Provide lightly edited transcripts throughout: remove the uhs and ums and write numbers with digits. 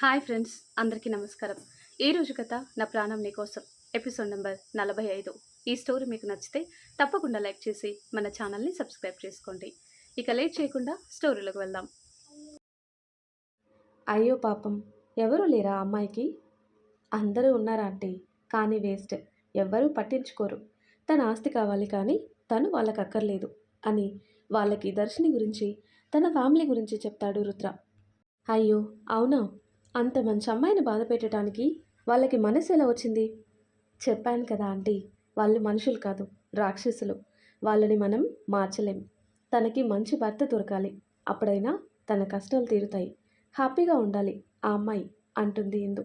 Hi friends, అందరికీ నమస్కారం. ఈ రోజు కథ నా ప్రాణం నీకోసం ఎపిసోడ్ నెంబర్ 45. ఈ స్టోరీ మీకు నచ్చితే తప్పకుండా లైక్ చేసి మన ఛానల్ని సబ్స్క్రైబ్ చేసుకోండి. ఇక లేట్ చేయకుండా స్టోరీలోకి వెళ్దాం. అయ్యో పాపం, ఎవరూ లేరా అమ్మాయికి? అందరూ ఉన్నారా ఆంటీ, కానీ వేస్ట్, ఎవ్వరూ పట్టించుకోరు. తన ఆస్తి కావాలి కానీ తను వాళ్ళకి అక్కర్లేదు అని వాళ్ళకి దర్శిని గురించి, తన ఫ్యామిలీ గురించి చెప్తాడు రుద్ర. అయ్యో అవునా, అంత మంచి అమ్మాయిని బాధ పెట్టడానికి వాళ్ళకి మనసు ఎలా వచ్చింది? చెప్పాను కదా ఆంటీ, వాళ్ళు మనుషులు కాదు, రాక్షసులు. వాళ్ళని మనం మార్చలేం. తనకి మంచి భర్త దొరకాలి, అప్పుడైనా తన కష్టాలు తీరుతాయి. హ్యాపీగా ఉండాలి ఆ అమ్మాయి అంటుంది ఇందు.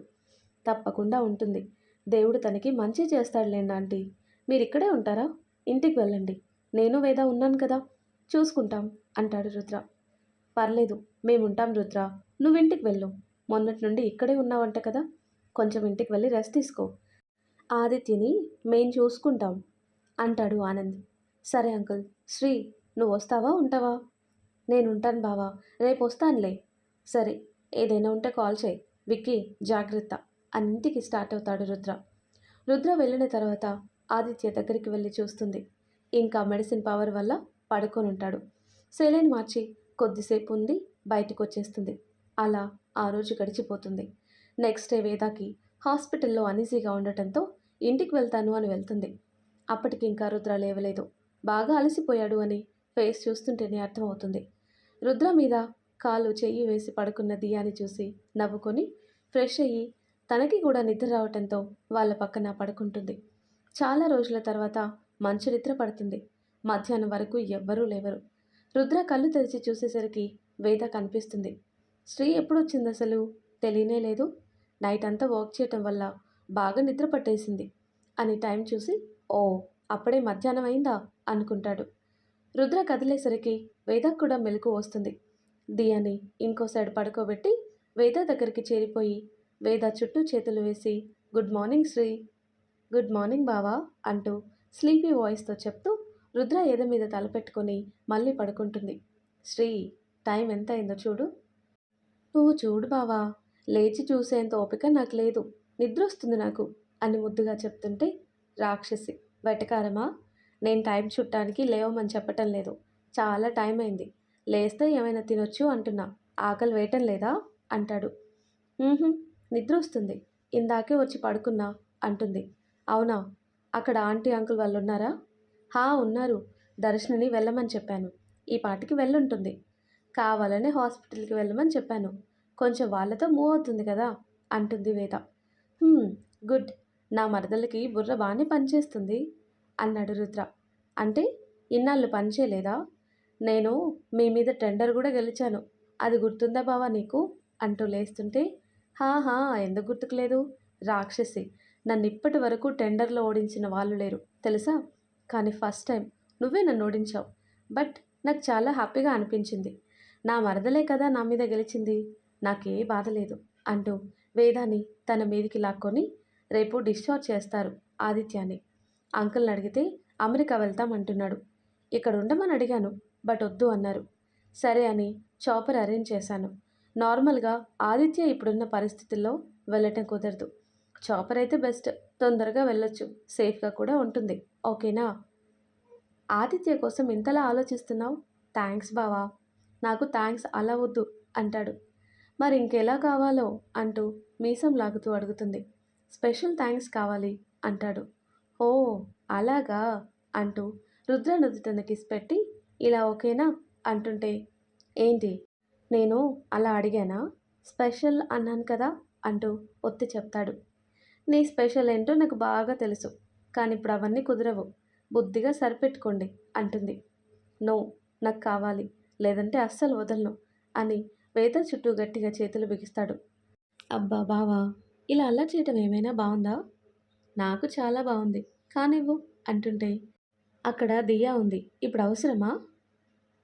తప్పకుండా ఉంటుంది, దేవుడు తనకి మంచి చేస్తాడులేండి ఆంటీ. మీరు ఇక్కడే ఉంటారా? ఇంటికి వెళ్ళండి, నేను వేద ఉన్నాను కదా, చూసుకుంటాం అంటాడు రుద్ర. పర్లేదు, మేముంటాం రుద్ర, నువ్వింటికి వెళ్ళు. మొన్నటి నుండి ఇక్కడే ఉన్నావంట కదా, కొంచెం ఇంటికి వెళ్ళి రెస్ట్ తీసుకో. ఆదిత్యని మేం చూసుకుంటాం అంటాడు ఆనంద్. సరే అంకుల్. శ్రీ, నువ్వు వస్తావా ఉంటావా? నేను ఉంటాను బావా, రేపు వస్తానులే. సరే, ఏదైనా ఉంటే కాల్ చేయి. విక్కీ జాగ్రత్త అని ఇంటికి స్టార్ట్ అవుతాడు రుద్ర. రుద్ర వెళ్ళిన తర్వాత ఆదిత్య దగ్గరికి వెళ్ళి చూస్తుంది. ఇంకా మెడిసిన్ పవర్ వల్ల పడుకొని ఉంటాడు. సెలైన్ మార్చి కొద్దిసేపు ఉండి బయటకు వచ్చేస్తుంది. అలా ఆ రోజు గడిచిపోతుంది. నెక్స్ట్ డే వేదాకి హాస్పిటల్లో అనీజీగా ఉండటంతో ఇంటికి వెళ్తాను అని వెళ్తుంది. అప్పటికి ఇంకా రుద్ర లేవలేదు. బాగా అలసిపోయాడు అని ఫేస్ చూస్తుంటేనే అర్థమవుతుంది. రుద్ర మీద కాలు చెయ్యి వేసి పడుకున్న దియాని చూసి నవ్వుకొని ఫ్రెష్ అయ్యి తనకి కూడా నిద్ర రావటంతో వాళ్ళ పక్కన పడుకుంటుంది. చాలా రోజుల తర్వాత మంచి నిద్ర పడుతుంది. మధ్యాహ్నం వరకు ఎవ్వరూ లేవరు. రుద్ర కళ్ళు తెరిచి చూసేసరికి వేద కనిపిస్తుంది. శ్రీ ఎప్పుడొచ్చింది అసలు? తెలియనే లేదు. నైట్ అంతా వర్క్ చేయటం వల్ల బాగా నిద్ర పట్టేసింది అని టైం చూసి, ఓ అప్పుడే మధ్యాహ్నం అయిందా అనుకుంటాడు. రుద్ర కదిలేసరికి వేదకు కూడా మెలకు వస్తుంది. దియాని ఇంకో సైడ్ పడుకోబెట్టి వేద దగ్గరికి చేరిపోయి వేద చుట్టూ చేతులు వేసి, good morning Sri. Good morning బావా అంటూ స్లీపీ వాయిస్తో చెప్తూ రుద్ర ఎద మీద తలపెట్టుకొని మళ్ళీ పడుకుంటుంది. శ్రీ, టైం ఎంత అయిందో చూడు. నువ్వు చూడు బావా, లేచి చూసేంత ఓపిక నాకు లేదు, నిద్ర వస్తుంది నాకు అని ముద్దుగా చెప్తుంటే, రాక్షసి వెటకారమా, నేను టైం చుట్టానికి లేవమని చెప్పటం లేదు, చాలా టైం అయింది, లేస్తే ఏమైనా తినొచ్చు అంటున్నా, ఆకలి వేయటం లేదా అంటాడు. నిద్ర వస్తుంది, ఇందాకే వచ్చి పడుకున్నా అంటుంది. అవునా, అక్కడ ఆంటీ అంకుల్ వాళ్ళు ఉన్నారా? హా ఉన్నారు, దర్శనని వెళ్ళమని చెప్పాను, ఈ పాటికి వెళ్ళుంటుంది. కావాలనే హాస్పిటల్కి వెళ్ళమని చెప్పాను, కొంచెం వాళ్ళతో మూవ్ అవుతుంది కదా అంటుంది వేద. గుడ్, నా మరదలకి బుర్ర బాగానే పనిచేస్తుంది అన్నాడు రుద్ర. అంటే ఇన్నాళ్ళు పనిచేయలేదా? నేను మీ మీద టెండర్ కూడా గెలిచాను, అది గుర్తుందా బావా నీకు అంటూ లేస్తుంటే, హా ఎందుకు గుర్తుకులేదు, రాక్షసి, నన్ను ఇప్పటి వరకు టెండర్లో ఓడించిన వాళ్ళు లేరు తెలుసా, కానీ ఫస్ట్ టైం నువ్వే నన్ను ఓడించావు. బట్ నాకు చాలా హ్యాపీగా అనిపించింది, నా మరదలే కదా నా మీద గెలిచింది, నాకే బాధ లేదు అంటూ వేదాన్ని తన మీదికి లాక్కొని, రేపు డిశ్చార్జ్ చేస్తారు ఆదిత్యాన్ని. అంకుల్ని అడిగితే అమెరికా వెళ్తామంటున్నాడు. ఇక్కడ ఉండమని అడిగాను, బట్ వద్దు అన్నారు. సరే అని చాపర్ అరేంజ్ చేశాను. నార్మల్గా ఆదిత్య ఇప్పుడున్న పరిస్థితుల్లో వెళ్ళటం కుదరదు. చాపర్ అయితే బెస్ట్, తొందరగా వెళ్ళొచ్చు, సేఫ్గా కూడా ఉంటుంది. ఓకేనా? ఆదిత్య కోసం ఇంతలా ఆలోచిస్తున్నావు? థ్యాంక్స్ బావా. నాకు థ్యాంక్స్ అలా వద్దు అంటాడు. మరి ఇంకెలా కావాలో అంటూ మీసం లాగుతూ అడుగుతుంది. స్పెషల్ థ్యాంక్స్ కావాలి అంటాడు. ఓ అలాగా అంటూ రుద్ర నుదుటన కిస్ పెట్టి, ఇలా ఓకేనా అంటుంటే, ఏంటి నేను అలా అడిగానా? స్పెషల్ అన్నాను కదా అంటూ ఒత్తి చెప్తాడు. నీ స్పెషల్ ఏంటో నాకు బాగా తెలుసు, కానీ ఇప్పుడు అవన్నీ కుదరవు, బుద్ధిగా సరిపెట్టుకోండి అంటుంది. నో, నాకు కావాలి, లేదంటే అస్సలు వదలను అని వేద చుట్టూ గట్టిగా చేతులు బిగిస్తాడు. అబ్బా బావా, ఇలా అల్లరి చేయటం ఏమైనా బాగుందా? నాకు చాలా బాగుంది, కానివ్వు అంటుంటే, అక్కడ దియా ఉంది, ఇప్పుడు అవసరమా?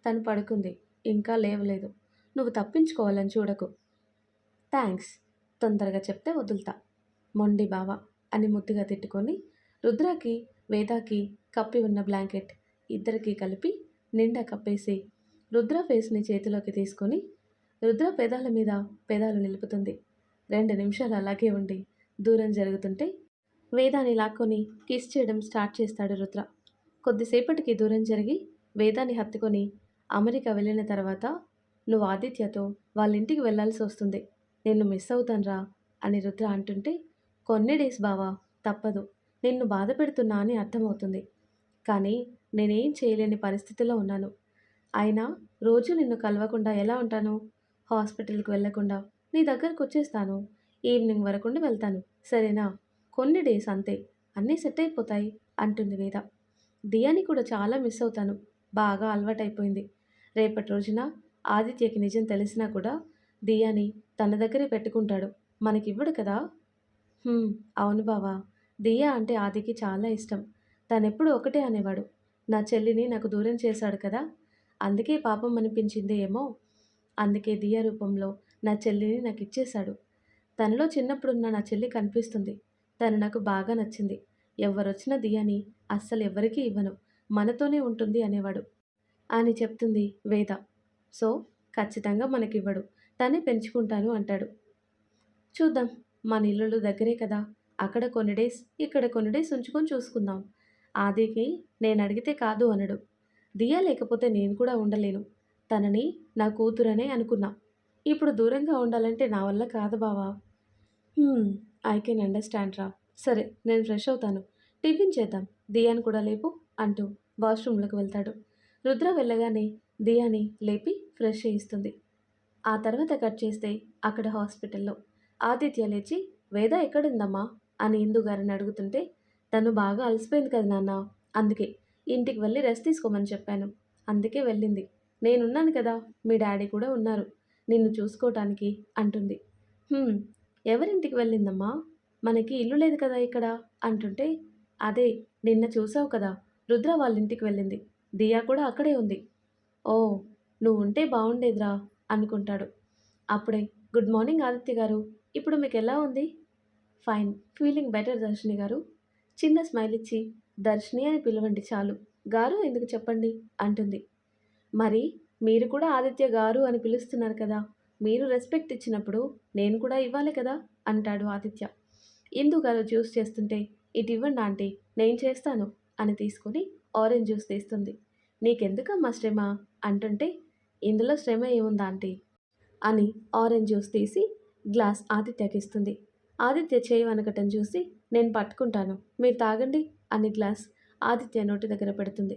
తను పడుకుంది, ఇంకా లేవలేదు, నువ్వు తప్పించుకోవాలని చూడకు. థ్యాంక్స్, తొందరగా చెప్తే వదులుతా. మొండి బావా అని ముద్దుగా తిట్టుకొని రుద్రాకి వేదాకి కప్పి ఉన్న బ్లాంకెట్ ఇద్దరికీ కలిపి నిండా కప్పేసి రుద్ర ఫేస్ని చేతిలోకి తీసుకొని రుద్ర పెదాల మీద పెదాలు నిలుపుతుంది. 2 నిమిషాలు అలాగే ఉండి దూరం జరుగుతుంటే వేదాని లాక్కొని కిస్ చేయడం స్టార్ట్ చేస్తాడు రుద్ర. కొద్దిసేపటికి దూరం జరిగి వేదాన్ని హత్తుకొని అమెరికా వెళ్ళిన తర్వాత నువ్వు ఆదిత్యతో వాళ్ళ ఇంటికి వెళ్ళాల్సి వస్తుంది. నిన్ను మిస్ అవుతానురా అని రుద్ర అంటుంటే కొన్ని డేస్ బావా తప్పదు. నిన్ను బాధ పెడుతున్నా అని అర్థమవుతుంది. కానీ నేనేం చేయలేని పరిస్థితిలో ఉన్నాను. అయినా రోజు నిన్ను కలవకుండా ఎలా ఉంటాను? హాస్పిటల్‌కి వెళ్ళకుండా నీ దగ్గరకొచ్చేస్తాను. ఈవినింగ్ వరకుండి వెళ్తాను. సరేనా? కొన్ని డేస్ అంతే. అన్నీ సెట్ అయిపోతాయి అంటుంది వేద. దియాని కూడా చాలా మిస్ అవుతాను. బాగా అలవాటైపోయింది. రేపటి రోజున ఆదిత్యకి నిజం తెలిసినా కూడా దియాని తన దగ్గరే పెట్టుకుంటాడు. మనకివ్వడు కదా! హ్మ్. అవును బావా! దియా అంటే ఆదికి చాలా ఇష్టం. తనెప్పుడూ ఒకటే అనేవాడు. నా చెల్లిని నాకు దూరం చేశాడు కదా! అందుకే పాపం అనిపించింది ఏమో! అందుకే దియా రూపంలో నా చెల్లిని నాకిచ్చేశాడు. తనలో చిన్నప్పుడున్న నా చెల్లి కనిపిస్తుంది. తను నాకు బాగా నచ్చింది. ఎవ్వరొచ్చినా దియాని అస్సలు ఎవ్వరికీ ఇవ్వను. మనతోనే ఉంటుంది అనేవాడు అని చెప్తుంది వేద. సో, ఖచ్చితంగా మనకివ్వడు. తనే పెంచుకుంటాను అంటాడు. చూద్దాం. మన ఇల్లులు దగ్గరే కదా! అక్కడ కొన్ని డేస్, ఇక్కడ కొన్ని డేస్ ఉంచుకొని చూసుకుందాం. ఆదికి నేనడిగితే కాదు అనడు. దియా లేకపోతే నేను కూడా ఉండలేను. తనని నా కూతురనే అనుకున్నా. ఇప్పుడు దూరంగా ఉండాలంటే నా వల్ల కాదు బావా! హ్మ్. ఐ కెన్ అండర్‌స్టాండ్ రా. సరే నేను ఫ్రెష్ అవుతాను. టిఫిన్ చేద్దాం. దియాని కూడా లేపు అంటూ వాష్‌రూమ్‌లోకి వెళ్తాడు. రుద్ర వెళ్ళగానే దియాని లేపి ఫ్రెష్ చేయిస్తుంది. ఆ తర్వాత కట్ చేస్తే అక్కడ హాస్పిటల్‌లో ఆదిత్య లేచి వేద ఎక్కడుందమ్మా అని ఇందు గారిని అడుగుతుంటే తను బాగా అలసిపోయింది కదా నాన్న, అందుకే ఇంటికి వెళ్ళి రెస్ట్ తీసుకోమని చెప్పాను. అందుకే వెళ్ళింది. నేనున్నాను కదా, మీ డాడీ కూడా ఉన్నారు నిన్ను చూసుకోవటానికి అంటుంది. "హ్మ్. ఎవరింటికి వెళ్ళిందమ్మా? మనకి ఇల్లు లేదు కదా ఇక్కడ అంటుంటే అదే నిన్న చూసావు కదా, రుద్ర వాళ్ళ ఇంటికి వెళ్ళింది. దియా కూడా అక్కడే ఉంది. ఓ, నువ్వుంటే బావుండేదిరా అనుకుంటాడు. అప్పుడే గుడ్ మార్నింగ్ ఆదిత్య గారు. ఇప్పుడు మీకెలా ఉంది? ఫైన్. ఫీలింగ్ బెటర్ దర్శిని గారు. చిన్న స్మైల్ ఇచ్చి దర్శిని అని పిలవండి చాలు. గారు ఎందుకు చెప్పండి అంటుంది. మరి మీరు కూడా ఆదిత్య గారు అని పిలుస్తున్నారు కదా! మీరు రెస్పెక్ట్ ఇచ్చినప్పుడు నేను కూడా ఇవ్వాలి కదా! అంటాడు ఆదిత్య. ఇందు గారు జ్యూస్ చేస్తుంటే ఇటివ్వండి ఆంటీ నేను చేస్తాను అని తీసుకొని ఆరెంజ్ జ్యూస్ తీస్తుంది. నీకెందుకమ్మా శ్రమ అంటుంటే ఇందులో శ్రమ ఏముంది ఆంటీ అని ఆరెంజ్ జ్యూస్ తీసి గ్లాస్ ఆదిత్యకిస్తుంది. ఆదిత్య చేయి వనకటం చూసి నేను పట్టుకుంటాను మీరు తాగండి అని గ్లాస్ ఆదిత్య నోటి దగ్గర పెడుతుంది.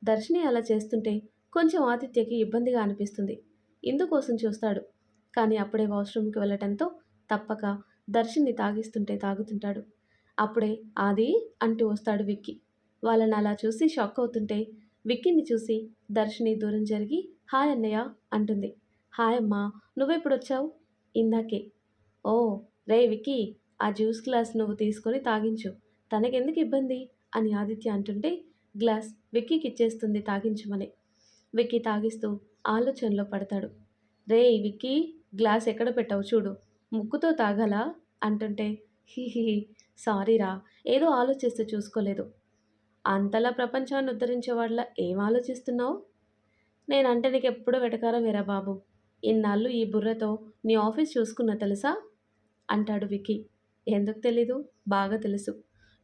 దర్శిని అలా చేస్తుంటే కొంచెం ఆదిత్యకి ఇబ్బందిగా అనిపిస్తుంది. ఇందుకోసం చూస్తాడు. కానీ అప్పుడే వాష్రూమ్కి వెళ్ళటంతో తప్పక దర్శిని తాగిస్తుంటే తాగుతుంటాడు. అప్పుడే ఆది అంటూ వస్తాడు విక్కీ. వాళ్ళని అలా చూసి షాక్ అవుతుంటే విక్కీని చూసి దర్శిని దూరం జరిగి హాయ్ అన్నయ్య అంటుంది. హాయ్ అమ్మా, నువ్వెప్పుడొచ్చావు? ఇందాకే. ఓ, రే విక్కీ, ఆ జ్యూస్ గ్లాస్ నువ్వు తీసుకొని తాగించు. తనకెందుకు ఇబ్బంది అని ఆదిత్య అంటుంటే గ్లాస్ విక్కీకి ఇచ్చేస్తుంది తాగించమని. విక్కీ తాగిస్తూ ఆలోచనలో పడతాడు. రేయ్ విక్కీ, గ్లాస్ ఎక్కడ పెట్టావు చూడు. ముక్కుతో తాగాలా అంటుంటే హిహిహి సారీరా, ఏదో ఆలోచిస్తూ చూసుకోలేదు. అంతలా ప్రపంచాన్ని ఉద్ధరించేవాడిలా ఏం ఆలోచిస్తున్నావు? నేనంటే నీకెప్పుడూ వెటకారమేరా బాబు. ఇన్నాళ్ళు ఈ బుర్రతో నీ ఆఫీస్ చూసుకున్నా తెలుసా అంటాడు విక్కీ. ఎందుకు తెలీదు? బాగా తెలుసు.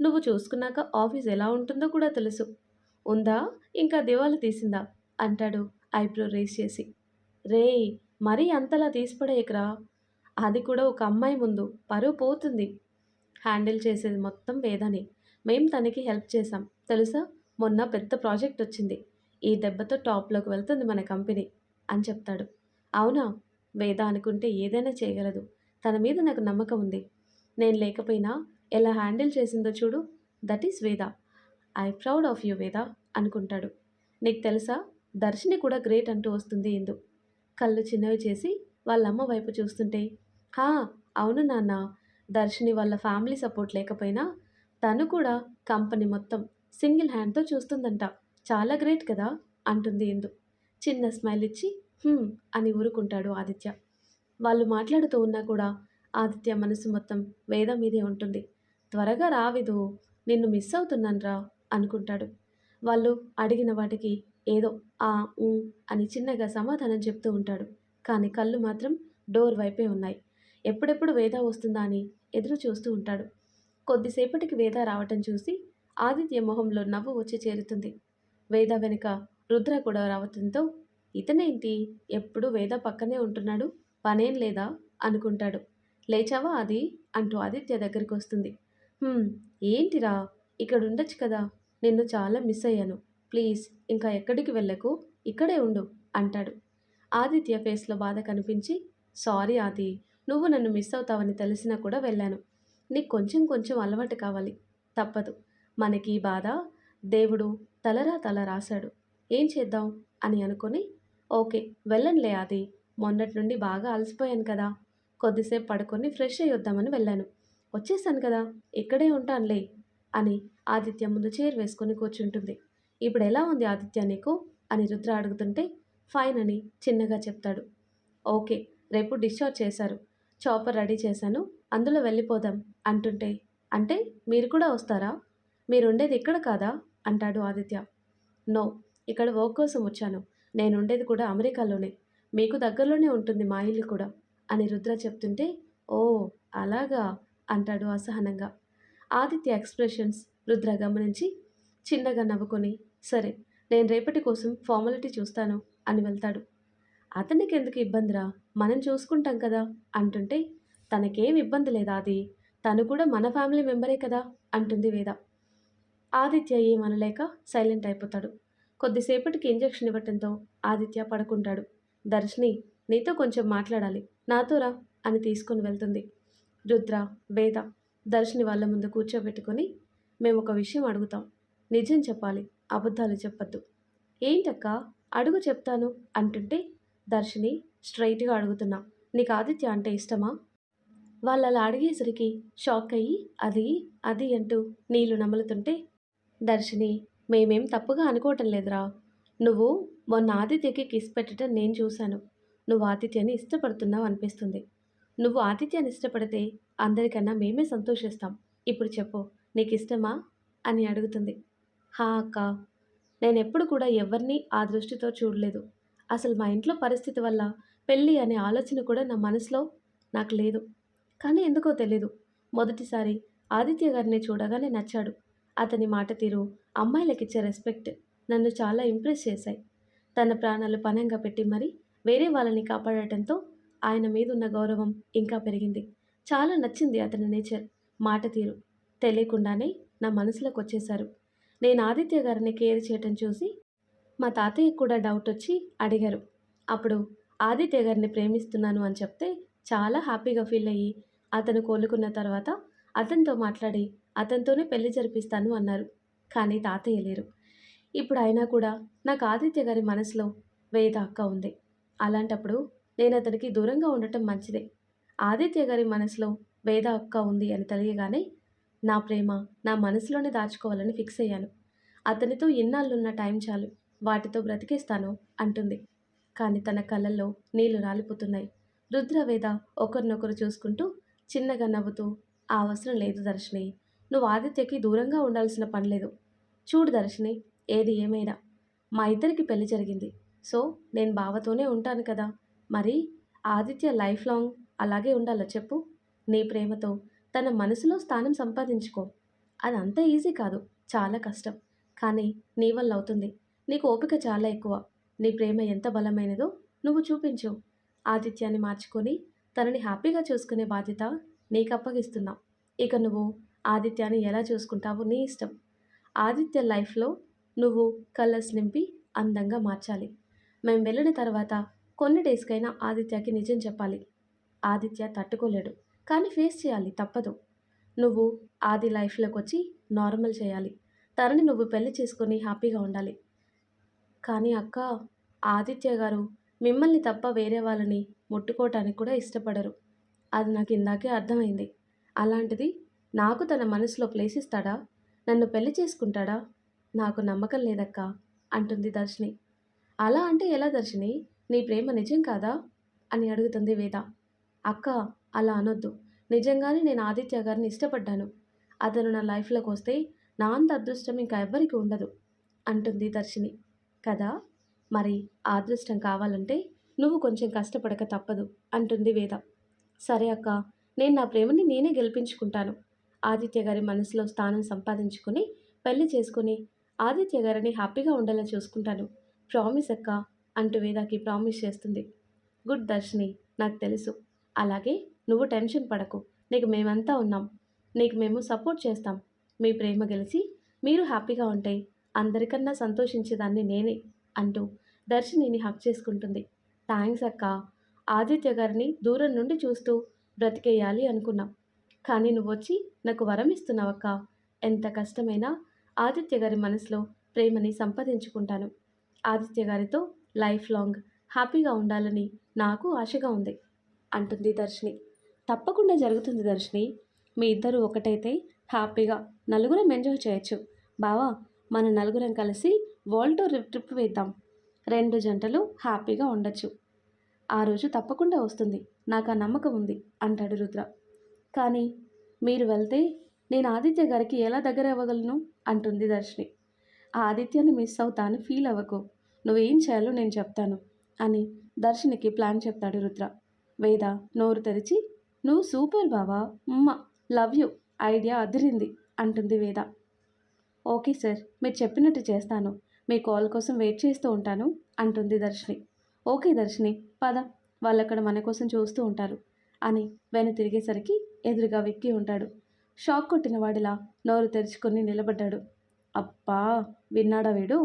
నువ్వు చూసుకున్నాక ఆఫీస్ ఎలా ఉంటుందో కూడా తెలుసు. ఉందా? ఇంకా దివాలా తీసిందా అంటాడు ఐబ్రో రేస్ చేసి. రేయ్, మరీ అంతలా తీసిపడేయకురా. అది కూడా ఒక అమ్మాయి ముందు పరువు పోతుంది. హ్యాండిల్ చేసేది మొత్తం వేదాని. మేం తనకి హెల్ప్ చేశాం తెలుసా. మొన్న పెద్ద ప్రాజెక్ట్ వచ్చింది. ఈ దెబ్బతో టాప్లోకి వెళ్తుంది మన కంపెనీ అని చెప్తాడు. అవునా? వేద అనుకుంటే ఏదైనా చేయగలదు. తన మీద నాకు నమ్మకం ఉంది. నేను లేకపోయినా ఎలా హ్యాండిల్ చేసిందో చూడు. దట్ ఈస్ వేద. ఐ ప్రౌడ్ ఆఫ్ యూ వేద అనుకుంటాడు. నీకు తెలుసా, దర్శిని కూడా గ్రేట్ అంటూ వస్తుంది ఇందు. కళ్ళు చిన్నవి చేసి వాళ్ళమ్మ వైపు చూస్తుంటే హా, అవును నాన్న, దర్శిని వాళ్ళ ఫ్యామిలీ సపోర్ట్ లేకపోయినా తను కూడా కంపెనీ మొత్తం సింగిల్ హ్యాండ్తో చూస్తుందంట. చాలా గ్రేట్ కదా అంటుంది ఇందు. చిన్న స్మైల్ ఇచ్చి "హ్మ్" అని ఊరుకుంటాడు ఆదిత్య. వాళ్ళు మాట్లాడుతూ ఉన్నా కూడా ఆదిత్య మనసు మొత్తం వేద మీదే ఉంటుంది. త్వరగా రావిదు, నిన్ను మిస్ అవుతున్నాన్రా అనుకుంటాడు. వాళ్ళు అడిగిన వాటికి ఏదో ఆ ఊ అని చిన్నగా సమాధానం చెప్తూ ఉంటాడు. కానీ కళ్ళు మాత్రం డోర్ వైపే ఉన్నాయి. ఎప్పుడెప్పుడు వేద వస్తుందా అని ఎదురు చూస్తూ ఉంటాడు. కొద్దిసేపటికి వేద రావటం చూసి ఆదిత్య మొహంలో నవ్వు వచ్చి చేరుతుంది. వేద వెనుక రుద్ర కూడా రావటంతో ఇతనేంటి ఎప్పుడు వేద పక్కనే ఉంటున్నాడు, పనేం లేదా అనుకుంటాడు. లేచావా అది అంటూ ఆదిత్య దగ్గరికి వస్తుంది. "హ్మ్, ఏంటిరా, ఇక్కడ ఉండొచ్చు కదా, నిన్ను చాలా మిస్ అయ్యాను. ప్లీజ్ ఇంకా ఎక్కడికి వెళ్ళకు, ఇక్కడే ఉండు" అంటాడు. ఆదిత్య ఫేస్లో బాధ కనిపించి, "సారీ ఆది, నువ్వు నన్ను మిస్ అవుతావని తెలిసినా కూడా వెళ్ళాను. నీకు కొంచెం కొంచెం అలవాటు కావాలి, తప్పదు. మనకి ఈ బాధ దేవుడు తల రాశాడు, ఏం చేద్దాం" అని అనుకొని, "ఓకే వెళ్ళనులే ఆది, మొన్నటి నుండి బాగా అలసిపోయాను కదా, కొద్దిసేపు పడుకొని ఫ్రెష్ అయ్యి వద్దామని వెళ్ళాను. వచ్చేసాను కదా, ఇక్కడే ఉంటానులే" అని ఆదిత్య ముందు చైర్ వేసుకొని కూర్చుంటుంది. "ఇప్పుడు ఎలా ఉంది ఆదిత్య నీకు" అని రుద్ర అడుగుతుంటే, "ఫైన్" అని చిన్నగా చెప్తాడు. "ఓకే, రేపు డిశ్చార్జ్ చేశారు, చాపర్ రెడీ చేశాను, అందులో వెళ్ళిపోదాం" అంటుంటే, "అంటే మీరు కూడా వస్తారా? మీరుండేది ఇక్కడ కాదా" అంటాడు ఆదిత్య. "నో, ఇక్కడ వర్క్ కోసం వచ్చాను. నేనుండేది కూడా అమెరికాలోనే. మీకు దగ్గరలోనే ఉంటుంది మా ఇల్లు కూడా" అని రుద్ర చెప్తుంటే, "ఓ అలాగా" అంటాడు అసహనంగా. ఆదిత్య ఎక్స్ప్రెషన్స్ రుద్ర గమనించి చిన్నగా నవ్వుకొని, "సరే, నేను రేపటి కోసం ఫార్మాలిటీ చూస్తాను" అని వెళ్తాడు. "అతనికెందుకు ఇబ్బందిరా, మనం చూసుకుంటాం కదా" అంటుంటే, "తనకేం ఇబ్బంది లేదా అది, తను కూడా మన ఫ్యామిలీ మెంబరే కదా" అంటుంది వేద. ఆదిత్య ఏమనలేక సైలెంట్ అయిపోతాడు. కొద్దిసేపటికి ఇంజెక్షన్ ఇవ్వటంతో ఆదిత్య పడుకుంటాడు. "దర్శిని, నీతో కొంచెం మాట్లాడాలి, నాతో రా" అని తీసుకొని వెళ్తుంది. రుద్ర, వేద దర్శిని వాళ్ళ ముందు కూర్చోబెట్టుకొని, "మేము ఒక విషయం అడుగుతాం, నిజం చెప్పాలి, అబద్ధాలు చెప్పొద్దు." "ఏంటక్క, అడుగు చెప్తాను" అంటుంటే, దర్శిని స్ట్రైట్‌గా అడుగుతున్నా, "నీకు ఆదిత్య అంటే ఇష్టమా?" వాళ్ళు అలా అడిగేసరికి షాక్ అయ్యి, "అది అది" అంటూ నీళ్లు నములుతుంటే, దర్శిని, "మేమేం తప్పుగా అనుకోవటం లేదురా. నువ్వు మొన్న ఆదిత్యకి కిస్ పెట్టడం నేను చూశాను. నువ్వు ఆదిత్యని ఇష్టపడుతున్నావు అనిపిస్తుంది. నువ్వు ఆదిత్యని ఇష్టపడితే అందరికన్నా మేమే సంతోషిస్తాం. ఇప్పుడు చెప్పు, నీకిష్టమా అని అడుగుతుంది. "హా అక్క, నేనెప్పుడు కూడా ఎవరిని ఆ దృష్టితో చూడలేదు. అసలు మా ఇంట్లో పరిస్థితి వల్ల పెళ్ళి అనే ఆలోచన కూడా నా మనసులో నాకు లేదు. కానీ ఎందుకో తెలీదు, మొదటిసారి ఆదిత్య గారిని చూడగానే నచ్చాడు. అతని మాట తీరు, అమ్మాయిలకిచ్చే రెస్పెక్ట్ నన్ను చాలా ఇంప్రెస్ చేశాయి. తన ప్రాణాలు పణంగా పెట్టి మరీ వేరే వాళ్ళని కాపాడటంతో ఆయన మీదున్న గౌరవం ఇంకా పెరిగింది. చాలా నచ్చింది అతని నేచర్, మాట తీరు. తెలియకుండానే నా మనసులోకి వచ్చేశారు. నేను ఆదిత్య గారిని కేర్ చేయటం చూసి మా తాతయ్య కూడా డౌట్ వచ్చి అడిగారు. అప్పుడు ఆదిత్య గారిని ప్రేమిస్తున్నాను అని చెప్తే చాలా హ్యాపీగా ఫీల్ అయ్యి, అతను కోలుకున్న తర్వాత అతనితో మాట్లాడి అతనితోనే పెళ్లి జరిపిస్తాను అన్నారు. కానీ తాతయ్య లేరు. ఇప్పుడు అయినా కూడా నాకు ఆదిత్య గారి మనసులో వేద అక్క ఉంది. అలాంటప్పుడు నేను అతనికి దూరంగా ఉండటం మంచిదే. ఆదిత్య గారి మనసులో వేద అక్క ఉంది అని తెలియగానే నా ప్రేమ నా మనసులోనే దాచుకోవాలని ఫిక్స్ అయ్యాను. అతనితో ఇన్నాళ్ళున్న టైం చాలు, వాటితో బ్రతికేస్తాను అంటుంది. కానీ తన కళ్ళల్లో నీళ్లు రాలిపోతున్నాయి. రుద్ర, వేద ఒకరినొకరు చూసుకుంటూ చిన్నగా నవ్వుతూ, "ఆ అవసరం లేదు దర్శిని, నువ్వు ఆదిత్యకి దూరంగా ఉండాల్సిన పని లేదు. చూడు దర్శిని, ఏది ఏమైనా మా ఇద్దరికి పెళ్లి జరిగింది. సో నేను బావతోనే ఉంటాను కదా, మరి ఆదిత్య లైఫ్ లాంగ్ అలాగే ఉండాలో చెప్పు. నీ ప్రేమతో తన మనసులో స్థానం సంపాదించుకో. అది అంత ఈజీ కాదు, చాలా కష్టం. కానీ నీ వల్ల అవుతుంది. నీకు ఓపిక చాలా ఎక్కువ. నీ ప్రేమ ఎంత బలమైనదో నువ్వు చూపించు. ఆదిత్యాన్ని మార్చుకొని తనని హ్యాపీగా చూసుకునే బాధ్యత నీకు అప్పగిస్తున్నా. ఇక నువ్వు ఆదిత్యాన్ని ఎలా చూసుకుంటావో నీ ఇష్టం. ఆదిత్య లైఫ్లో నువ్వు కలర్స్ నింపి అందంగా మార్చాలి. మేము వెళ్ళిన తర్వాత కొన్ని డేస్కైనా ఆదిత్యకి నిజం చెప్పాలి. ఆదిత్య తట్టుకోలేడు, కానీ ఫేస్ చేయాలి, తప్పదు. నువ్వు ఆది లైఫ్లోకి వచ్చి నార్మల్ చేయాలి. తనని నువ్వు పెళ్లి చేసుకొని హ్యాపీగా ఉండాలి." "కానీ అక్క, ఆదిత్య గారు మిమ్మల్ని తప్ప వేరే వాళ్ళని ముట్టుకోవటానికి కూడా ఇష్టపడరు. అది నాకు ఇందాకే అర్థమైంది. అలాంటిది నాకు తన మనసులో ప్లేస్ ఇస్తాడా? నన్ను పెళ్లి చేసుకుంటాడా? నాకు నమ్మకం లేదక్కా" అంటుంది దర్శిని. "అలా అంటే ఎలా దర్శిని? నీ ప్రేమ నిజం కాదా?" అని అడుగుతుంది వేద. "అక్క, అలా అనొద్దు. నిజంగానే నేను ఆదిత్య గారిని ఇష్టపడ్డాను. అతను నా లైఫ్లోకి వస్తే నా అంత అదృష్టం ఇంకా ఎవ్వరికీ ఉండదు" అంటుంది దర్శిని. "కదా, మరి ఆ అదృష్టం కావాలంటే నువ్వు కొంచెం కష్టపడక తప్పదు" అంటుంది వేద. సరే అక్క, నేను నా ప్రేమని నేనే గెలిపించుకుంటాను. ఆదిత్య గారి మనసులో స్థానం సంపాదించుకుని పెళ్లి చేసుకుని ఆదిత్య గారిని హ్యాపీగా ఉండేలా చూసుకుంటాను. ప్రామిస్ అక్క అంటూ వేదాకి ప్రామిస్ చేస్తుంది. గుడ్ దర్శిని, నాకు తెలుసు. అలాగే నువ్వు టెన్షన్ పడకు. నీకు మేమంతా ఉన్నాం. నీకు మేము సపోర్ట్ చేస్తాం. మీ ప్రేమ గెలిచి మీరు హ్యాపీగా ఉంటే అందరికన్నా సంతోషించేదాన్ని నేనే అంటూ దర్శినిని హక్ చేసుకుంటుంది. థ్యాంక్స్ అక్క. ఆదిత్య గారిని దూరం నుండి చూస్తూ బ్రతికేయాలి అనుకున్నాం. కానీ నువ్వొచ్చి నాకు వరం ఇస్తున్నావక్క. ఎంత కష్టమైనా ఆదిత్య గారి మనసులో ప్రేమని సంపాదించుకుంటాను. ఆదిత్య గారితో లైఫ్ లాంగ్ హ్యాపీగా ఉండాలని నాకు ఆశగా ఉంది అంటుంది దర్శిని. తప్పకుండా జరుగుతుంది దర్శిని. మీ ఇద్దరు ఒకటైతే హ్యాపీగా నలుగురం ఎంజాయ్ చేయొచ్చు. బావా, మన నలుగురం కలిసి వరల్డ్ టూర్ ట్రిప్ వేద్దాం. 2 జంటలు హ్యాపీగా ఉండొచ్చు. ఆ రోజు తప్పకుండా వస్తుంది. నాకు ఆ నమ్మకం ఉంది అంటాడు రుద్ర. కానీ మీరు వెళ్తే నేను ఆదిత్య గారికి ఎలా దగ్గర అవ్వగలను అంటుంది దర్శిని. ఆ ఆదిత్యాన్ని మిస్ అవుతాను ఫీల్ అవ్వకు. నువ్వేం చేయాలో నేను చెప్తాను అని దర్శినికి ప్లాన్ చెప్తాడు రుద్ర. వేద నోరు తెరిచి, నువ్వు సూపర్ బావా, లవ్ యూ, ఐడియా అదిరింది అంటుంది వేద. ఓకే సార్, మీరు చెప్పినట్టు చేస్తాను. మీ కాల్ కోసం వెయిట్ చేస్తూ ఉంటాను అంటుంది దర్శిని. ఓకే దర్శిని, పద, వాళ్ళక్కడ మన కోసం చూస్తూ ఉంటారు అని వెను తిరిగేసరికి ఎదురుగా విక్కీ ఉంటాడు. షాక్ కొట్టిన వాడిలా నోరు తెరుచుకొని నిలబడ్డాడు. అబ్బా, విన్నాడా వీడు?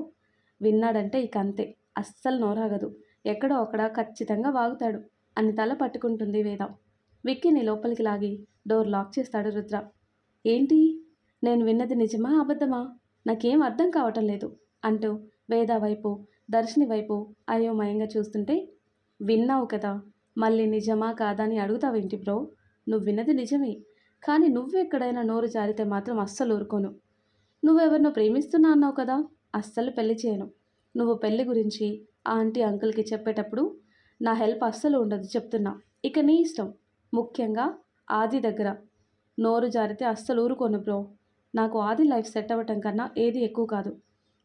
విన్నాడంటే ఇక అంతే, అస్సలు నోరాగదు. ఎక్కడో అక్కడ ఖచ్చితంగా వాగుతాడు అని తల పట్టుకుంటుంది వేద. విక్కీని లోపలికి లాగి డోర్ లాక్ చేస్తాడు రుద్ర. ఏంటి, నేను విన్నది నిజమా అబద్ధమా? నాకేం అర్థం కావటం లేదు అంటూ వేద వైపు దర్శిని వైపు అయోమయంగా చూస్తుంటే, విన్నావు కదా, మళ్ళీ నిజమా కాదా అని అడుగుతావేంటి బ్రో? నువ్వు విన్నది నిజమే, కానీ నువ్వెక్కడైనా నోరు జారితే మాత్రం అస్సలు ఊరుకోను. నువ్వెవరినో ప్రేమిస్తున్నా అన్నావు కదా, అస్సలు పెళ్లి చేయను. నువ్వు పెళ్లి గురించి ఆ ఆంటీ అంకుల్కి చెప్పేటప్పుడు నా హెల్ప్ అస్సలు ఉండదు చెప్తున్నా. ఇక నీ ఇష్టం. ముఖ్యంగా ఆది దగ్గర నోరు జారితే అస్సలు ఊరుకోను బ్రో. నాకు ఆది లైఫ్ సెట్ అవ్వటం కన్నా ఏది ఎక్కువ కాదు.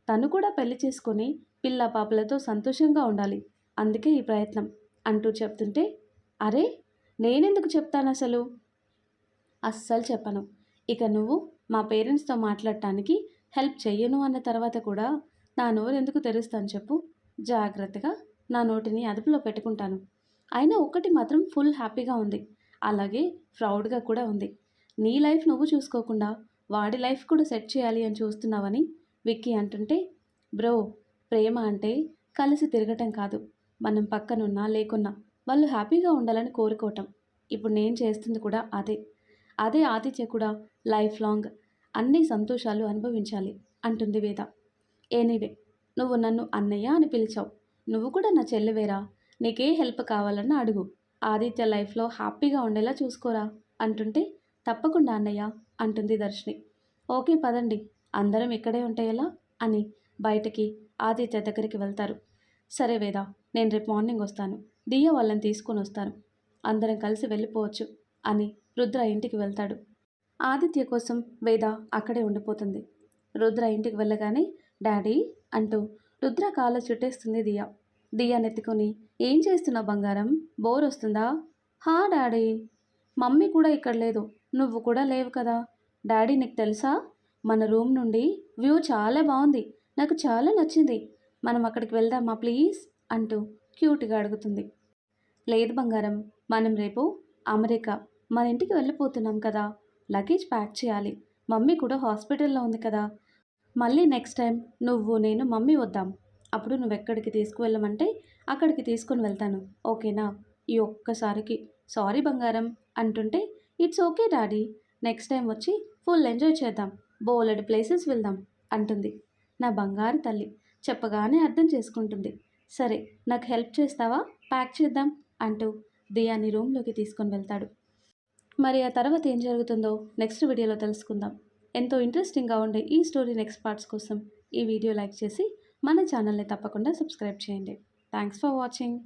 తను కూడా పెళ్లి చేసుకొని పిల్ల పాపలతో సంతోషంగా ఉండాలి. అందుకే ఈ ప్రయత్నం అంటూ చెప్తుంటే, అరే, నేనెందుకు చెప్తాను అసలు? అస్సలు చెప్పను. ఇక నువ్వు మా పేరెంట్స్తో మాట్లాడటానికి హెల్ప్ చెయ్యను అన్న తర్వాత కూడా నా నోరు ఎందుకు తెరుస్తాను చెప్పు? జాగ్రత్తగా నా నోటిని అదుపులో పెట్టుకుంటాను. అయినా ఒక్కటి మాత్రం ఫుల్ హ్యాపీగా ఉంది, అలాగే ప్రౌడ్గా కూడా ఉంది. నీ లైఫ్ నువ్వు చూసుకోకుండా వాడి లైఫ్ కూడా సెట్ చేయాలి అని చూస్తున్నావని విక్కీ అంటుంటే, బ్రో, ప్రేమ అంటే కలిసి తిరగటం కాదు. మనం పక్కనున్నా లేకున్నా వాళ్ళు హ్యాపీగా ఉండాలని కోరుకోవటం. ఇప్పుడు నేను చేస్తుంది కూడా అదే ఆదిత్య కూడా లైఫ్ లాంగ్ అన్ని సంతోషాలు అనుభవించాలి అంటుంది వేద. ఎనీవే, నువ్వు నన్ను అన్నయ్య అని పిలిచావు. నువ్వు కూడా నా చెల్లివేరా. నీకే హెల్ప్ కావాలన్నా అడుగు. ఆదిత్య లైఫ్లో హ్యాపీగా ఉండేలా చూసుకోరా అంటుంటే, తప్పకుండా అన్నయ్య అంటుంది దర్శిని. ఓకే పదండి, అందరం ఇక్కడే ఉంటే ఎలా అని బయటకి ఆదిత్య దగ్గరికి వెళ్తారు. సరే వేద, నేను రేపు మార్నింగ్ వస్తాను. దియ్య వాళ్ళని తీసుకొని వస్తాను. అందరం కలిసి వెళ్ళిపోవచ్చు అని రుద్ర ఇంటికి వెళ్తాడు. ఆదిత్య కోసం వేద అక్కడే ఉండిపోతుంది. రుద్ర ఇంటికి వెళ్ళగానే డాడీ అంటూ రుద్ర కాళ్ళ చుట్టేస్తుంది దియ. దియానెత్తుకొని, ఏం చేస్తున్నావు బంగారం, బోర్ వస్తుందా? హా డాడీ, మమ్మీ కూడా ఇక్కడ లేదు, నువ్వు కూడా లేవు కదా. డాడీ, నీకు తెలుసా, మన రూమ్ నుండి వ్యూ చాలా బాగుంది, నాకు చాలా నచ్చింది. మనం అక్కడికి వెళ్దామా ప్లీజ్ అంటూ క్యూట్గా అడుగుతుంది. లేదు బంగారం, మనం రేపు అమెరికా మన ఇంటికి వెళ్ళిపోతున్నాం కదా, లగేజ్ ప్యాక్ చేయాలి. మమ్మీ కూడా హాస్పిటల్లో ఉంది కదా. మళ్ళీ నెక్స్ట్ టైం నువ్వు నేను మమ్మీ వద్దాం. అప్పుడు నువ్వు ఎక్కడికి తీసుకువెళ్ళమంటే అక్కడికి తీసుకొని వెళ్తాను, ఓకేనా? ఈ ఒక్కసారికి సారీ బంగారం అంటుంటే, it's okay daddy, next time వచ్చి ఫుల్ ఎంజాయ్ చేద్దాం, బోలెడ్ ప్లేసెస్ వెళ్దాం అంటుంది. నా బంగారు తల్లి చెప్పగానే అర్థం చేసుకుంటుంది. సరే, నాకు హెల్ప్ చేస్తావా, ప్యాక్ చేద్దాం అంటూ దియాని రూమ్లోకి తీసుకొని వెళ్తాడు. మరి ఆ తర్వాత ఏం జరుగుతుందో నెక్స్ట్ వీడియోలో తెలుసుకుందాం. ఎంతో ఇంట్రెస్టింగ్గా ఉండే ఈ స్టోరీ నెక్స్ట్ పార్ట్స్ కోసం ఈ వీడియో లైక్ చేసి మన ఛానల్ని తప్పకుండా సబ్స్క్రైబ్ చేయండి. Thanks for watching.